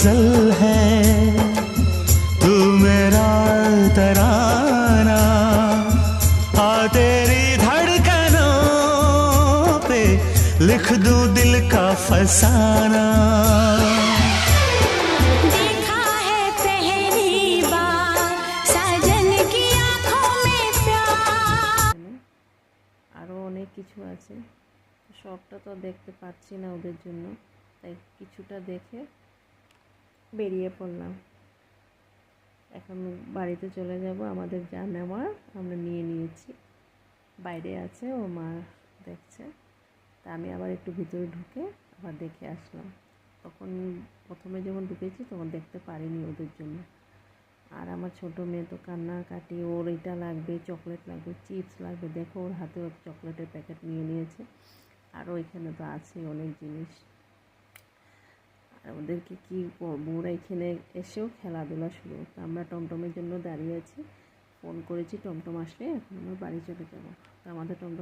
गजल है तू मेरा तराना आ तेरी धड़कनों पे लिख दूं दिल का फसाना देखा है पहली बार साजन की आंखों में प्यार। আরও অনেক কিছু আছে, সবটা তো দেখতে পাচ্ছি না ওদের জন্য, তাই কিছুটা দেখে বেরিয়ে পড়লাম। এখন বাড়িতে চলে যাব, আমাদের যা নেওয়ার আমরা নিয়ে নিয়েছি। বাইরে আছে, ও মা দেখছে, তা আমি আবার একটু ভিতরে ঢুকে আবার দেখে আসলাম। তখন প্রথমে যখন ঢুকেছি তখন দেখতে পারিনি ওদের জন্য। আর আমার ছোটো মেয়ে তো কান্নাকাটি, ওর এটা লাগবে, চকলেট লাগবে, চিপস লাগবে। দেখো ওর হাতে ওর চকলেটের প্যাকেট নিয়ে নিয়েছে। আর ওইখানে তো আছে অনেক জিনিস। আর ওদেরকে কী করবো, ওরা এখানে এসেও খেলাধুলা শুরু। তো আমরা টমটমের জন্য দাঁড়িয়ে আছি, ফোন করেছি, টমটম আসলে এখন আমরা বাড়ি চলে যাবো। তো আমাদের টমটম